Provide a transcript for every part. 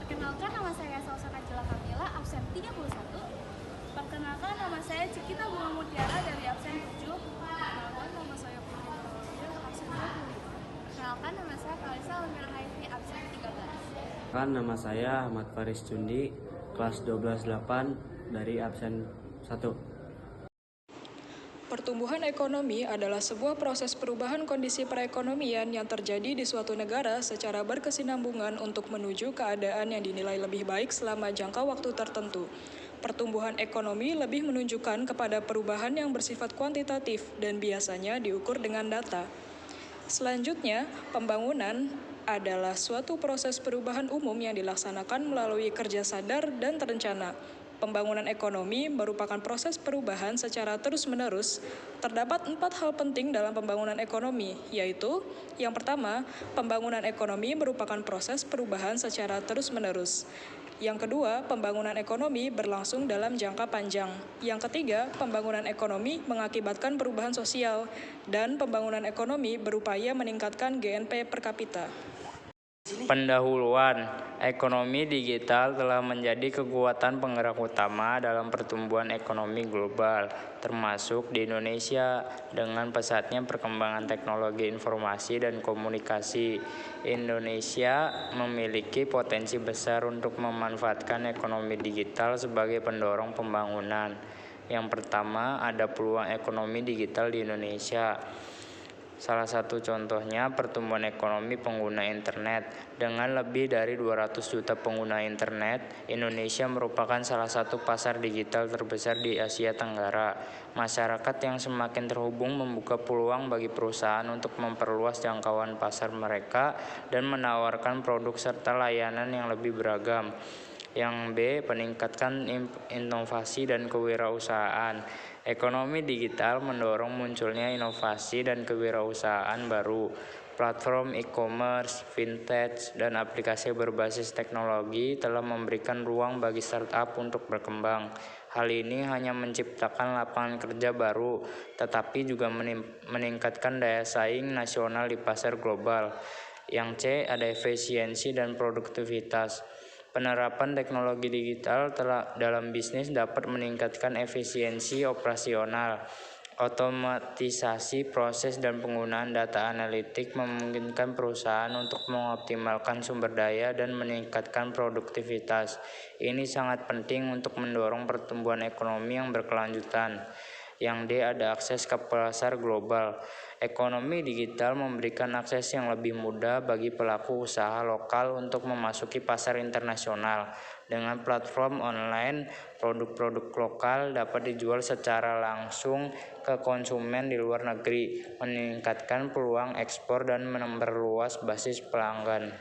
Perkenalkan, nama saya Salsa Najila Kamila, absen 31. Perkenalkan, nama saya Cikita Bunga Mutiara dari absen 7. Perkenalkan, nama saya Putri Nurul, absen 25. Perkenalkan, nama saya Kalisa Almira Haifi, absen 13. Nama saya Ahmad Faris Cundi, kelas 12-8 dari absen 1. Pertumbuhan ekonomi adalah sebuah proses perubahan kondisi perekonomian yang terjadi di suatu negara secara berkesinambungan untuk menuju keadaan yang dinilai lebih baik selama jangka waktu tertentu. Pertumbuhan ekonomi lebih menunjukkan kepada perubahan yang bersifat kuantitatif dan biasanya diukur dengan data. Selanjutnya, pembangunan adalah suatu proses perubahan umum yang dilaksanakan melalui kerja sadar dan terencana. Pembangunan ekonomi merupakan proses perubahan secara terus-menerus. Terdapat 4 hal penting dalam pembangunan ekonomi, yaitu yang pertama, pembangunan ekonomi merupakan proses perubahan secara terus-menerus. Yang kedua, pembangunan ekonomi berlangsung dalam jangka panjang. Yang ketiga, pembangunan ekonomi mengakibatkan perubahan sosial, dan pembangunan ekonomi berupaya meningkatkan GNP per kapita. Pendahuluan, ekonomi digital telah menjadi kekuatan penggerak utama dalam pertumbuhan ekonomi global, termasuk di Indonesia. Dengan pesatnya perkembangan teknologi informasi dan komunikasi, Indonesia memiliki potensi besar untuk memanfaatkan ekonomi digital sebagai pendorong pembangunan. Yang pertama, ada peluang ekonomi digital di Indonesia. Salah satu contohnya pertumbuhan ekonomi pengguna internet. Dengan lebih dari 200 juta pengguna internet, Indonesia merupakan salah satu pasar digital terbesar di Asia Tenggara. Masyarakat yang semakin terhubung membuka peluang bagi perusahaan untuk memperluas jangkauan pasar mereka dan menawarkan produk serta layanan yang lebih beragam. Yang B, peningkatan inovasi dan kewirausahaan. Ekonomi digital mendorong munculnya inovasi dan kewirausahaan baru. Platform e-commerce, fintech, dan aplikasi berbasis teknologi telah memberikan ruang bagi startup untuk berkembang. Hal ini hanya menciptakan lapangan kerja baru, tetapi juga meningkatkan daya saing nasional di pasar global. Yang C, ada efisiensi dan produktivitas. Penerapan teknologi digital dalam bisnis dapat meningkatkan efisiensi operasional. Otomatisasi proses dan penggunaan data analitik memungkinkan perusahaan untuk mengoptimalkan sumber daya dan meningkatkan produktivitas. Ini sangat penting untuk mendorong pertumbuhan ekonomi yang berkelanjutan. Yang D, ada akses ke pasar global. Ekonomi digital memberikan akses yang lebih mudah bagi pelaku usaha lokal untuk memasuki pasar internasional. Dengan platform online, produk-produk lokal dapat dijual secara langsung ke konsumen di luar negeri, meningkatkan peluang ekspor dan memperluas basis pelanggan.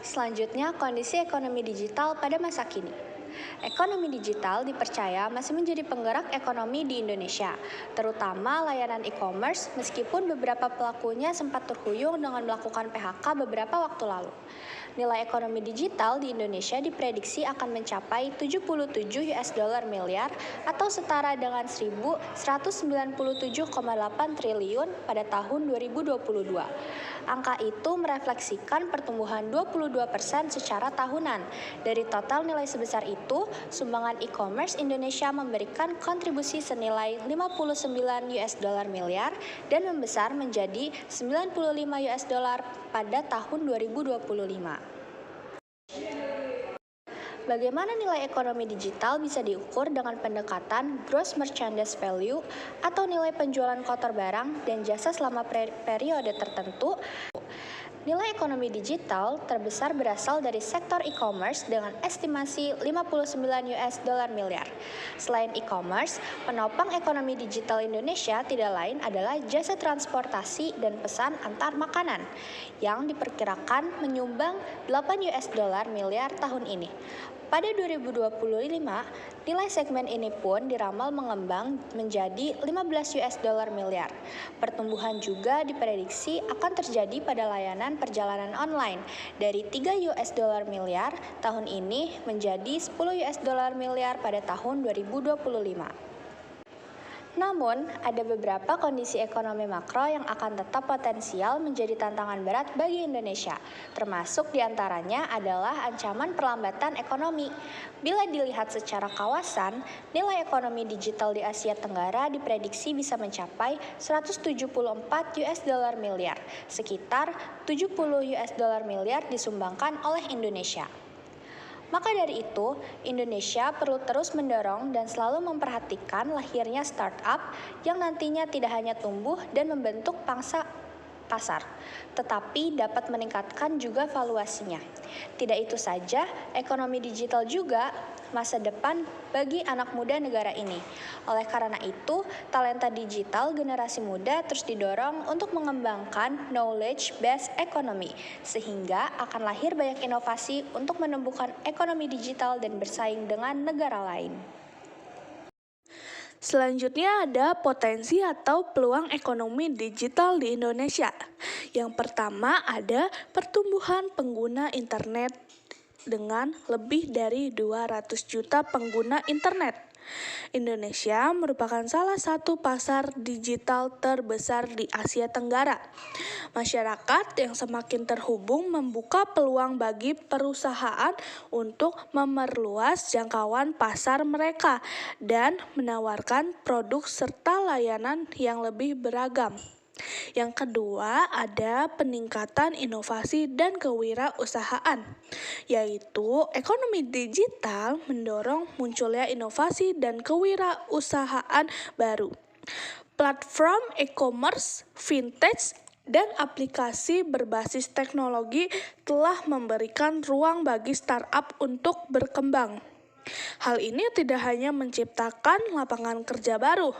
Selanjutnya, kondisi ekonomi digital pada masa kini. Ekonomi digital dipercaya masih menjadi penggerak ekonomi di Indonesia, terutama layanan e-commerce, meskipun beberapa pelakunya sempat terhuyung dengan melakukan PHK beberapa waktu lalu. Nilai ekonomi digital di Indonesia diprediksi akan mencapai 77 US dollar miliar atau setara dengan 1.197,8 triliun pada tahun 2022. Angka itu merefleksikan pertumbuhan 22% secara tahunan. Dari total nilai sebesar itu, sumbangan e-commerce Indonesia memberikan kontribusi senilai 59 US dollar miliar dan membesar menjadi 95 US dollar pada tahun 2025. Bagaimana nilai ekonomi digital bisa diukur dengan pendekatan gross merchandise value atau nilai penjualan kotor barang dan jasa selama periode tertentu? Nilai ekonomi digital terbesar berasal dari sektor e-commerce dengan estimasi 59 US dollar miliar. Selain e-commerce, penopang ekonomi digital Indonesia tidak lain adalah jasa transportasi dan pesan antar makanan yang diperkirakan menyumbang 8 US dollar miliar tahun ini. Pada 2025, nilai segmen ini pun diramal mengembang menjadi 15 US dollar miliar. Pertumbuhan juga diprediksi akan terjadi pada layanan perjalanan online dari 3 US dollar miliar tahun ini menjadi 10 US dollar miliar pada tahun 2025. Namun, ada beberapa kondisi ekonomi makro yang akan tetap potensial menjadi tantangan berat bagi Indonesia, termasuk diantaranya adalah ancaman perlambatan ekonomi. Bila dilihat secara kawasan, nilai ekonomi digital di Asia Tenggara diprediksi bisa mencapai 174 US dollar miliar, sekitar 70 US dollar miliar disumbangkan oleh Indonesia. Maka dari itu, Indonesia perlu terus mendorong dan selalu memperhatikan lahirnya startup yang nantinya tidak hanya tumbuh dan membentuk pangsa pasar, tetapi dapat meningkatkan juga valuasinya. Tidak itu saja, ekonomi digital juga masa depan bagi anak muda negara ini. Oleh karena itu, talenta digital generasi muda terus didorong untuk mengembangkan knowledge-based economy, sehingga akan lahir banyak inovasi untuk menumbuhkan ekonomi digital dan bersaing dengan negara lain. Selanjutnya ada potensi atau peluang ekonomi digital di Indonesia. Yang pertama ada pertumbuhan pengguna internet dengan lebih dari 200 juta pengguna internet. Indonesia merupakan salah satu pasar digital terbesar di Asia Tenggara. Masyarakat yang semakin terhubung membuka peluang bagi perusahaan untuk memerluas jangkauan pasar mereka dan menawarkan produk serta layanan yang lebih beragam. Yang kedua, ada peningkatan inovasi dan kewirausahaan, yaitu ekonomi digital mendorong munculnya inovasi dan kewirausahaan baru. Platform e-commerce, fintech, dan aplikasi berbasis teknologi telah memberikan ruang bagi startup untuk berkembang. Hal ini tidak hanya menciptakan lapangan kerja baru,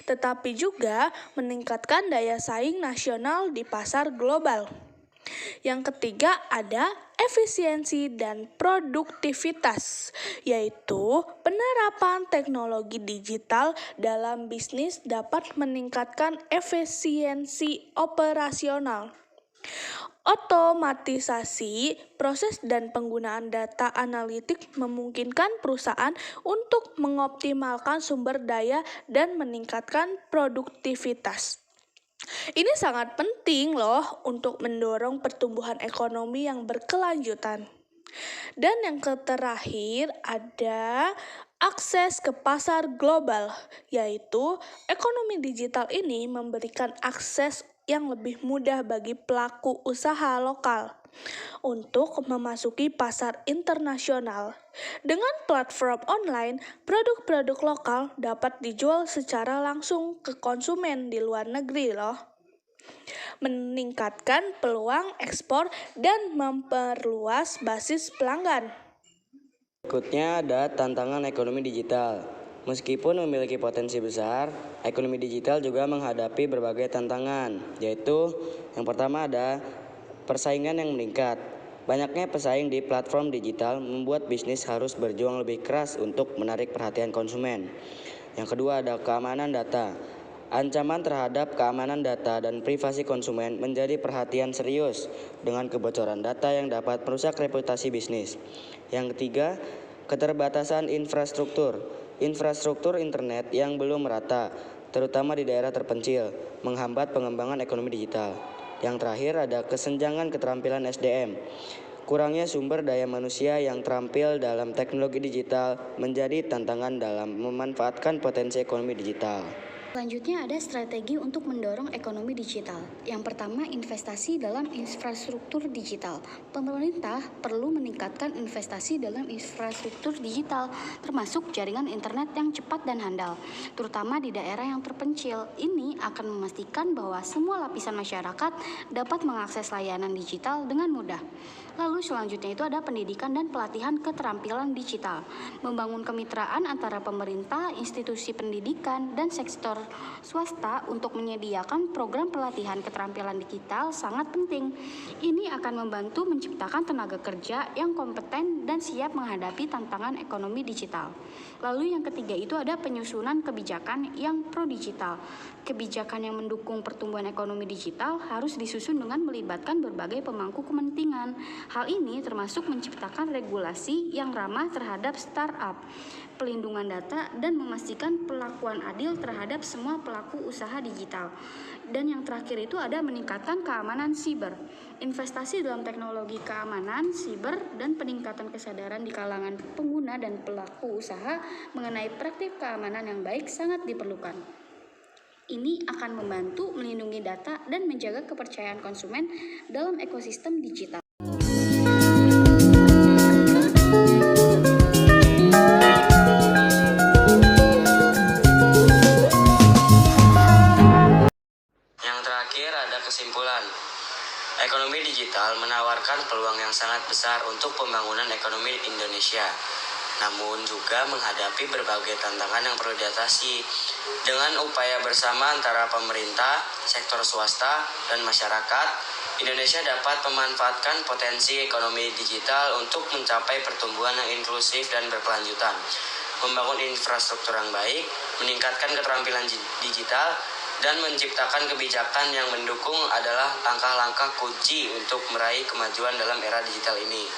tetapi juga meningkatkan daya saing nasional di pasar global. Yang ketiga ada efisiensi dan produktivitas, yaitu penerapan teknologi digital dalam bisnis dapat meningkatkan efisiensi operasional. Otomatisasi proses dan penggunaan data analitik memungkinkan perusahaan untuk mengoptimalkan sumber daya dan meningkatkan produktivitas. Ini sangat penting loh untuk mendorong pertumbuhan ekonomi yang berkelanjutan. Dan yang terakhir ada akses ke pasar global, yaitu ekonomi digital ini memberikan akses yang lebih mudah bagi pelaku usaha lokal untuk memasuki pasar internasional. Dengan platform online, produk-produk lokal dapat dijual secara langsung ke konsumen di luar negeri loh. Meningkatkan peluang ekspor dan memperluas basis pelanggan. Berikutnya ada tantangan ekonomi digital. Meskipun memiliki potensi besar, ekonomi digital juga menghadapi berbagai tantangan, yaitu yang pertama ada persaingan yang meningkat. Banyaknya pesaing di platform digital membuat bisnis harus berjuang lebih keras untuk menarik perhatian konsumen. Yang kedua ada keamanan data. Ancaman terhadap keamanan data dan privasi konsumen menjadi perhatian serius dengan kebocoran data yang dapat merusak reputasi bisnis. Yang ketiga, keterbatasan infrastruktur. Infrastruktur internet yang belum merata, terutama di daerah terpencil, menghambat pengembangan ekonomi digital. Yang terakhir ada kesenjangan keterampilan SDM. Kurangnya sumber daya manusia yang terampil dalam teknologi digital menjadi tantangan dalam memanfaatkan potensi ekonomi digital. Selanjutnya ada strategi untuk mendorong ekonomi digital. Yang pertama, investasi dalam infrastruktur digital. Pemerintah perlu meningkatkan investasi dalam infrastruktur digital, termasuk jaringan internet yang cepat dan handal, terutama di daerah yang terpencil. Ini akan memastikan bahwa semua lapisan masyarakat dapat mengakses layanan digital dengan mudah. Lalu selanjutnya itu ada pendidikan dan pelatihan keterampilan digital. Membangun kemitraan antara pemerintah, institusi pendidikan, dan sektor swasta untuk menyediakan program pelatihan keterampilan digital sangat penting. Ini akan membantu menciptakan tenaga kerja yang kompeten dan siap menghadapi tantangan ekonomi digital. Lalu yang ketiga itu ada penyusunan kebijakan yang pro-digital. Kebijakan yang mendukung pertumbuhan ekonomi digital harus disusun dengan melibatkan berbagai pemangku kepentingan. Hal ini termasuk menciptakan regulasi yang ramah terhadap startup, pelindungan data, dan memastikan perlakuan adil terhadap semua pelaku usaha digital. Dan yang terakhir itu ada meningkatkan keamanan siber. Investasi dalam teknologi keamanan siber dan peningkatan kesadaran di kalangan pengguna dan pelaku usaha mengenai praktik keamanan yang baik sangat diperlukan. Ini akan membantu melindungi data dan menjaga kepercayaan konsumen dalam ekosistem digital. Yang terakhir ada kesimpulan. Ekonomi digital menawarkan peluang yang sangat besar untuk pembangunan ekonomi Indonesia. Namun juga menghadapi berbagai tantangan yang perlu diatasi. Dengan upaya bersama antara pemerintah, sektor swasta, dan masyarakat, Indonesia dapat memanfaatkan potensi ekonomi digital untuk mencapai pertumbuhan yang inklusif dan berkelanjutan, membangun infrastruktur yang baik, meningkatkan keterampilan digital, dan menciptakan kebijakan yang mendukung adalah langkah-langkah kunci untuk meraih kemajuan dalam era digital ini.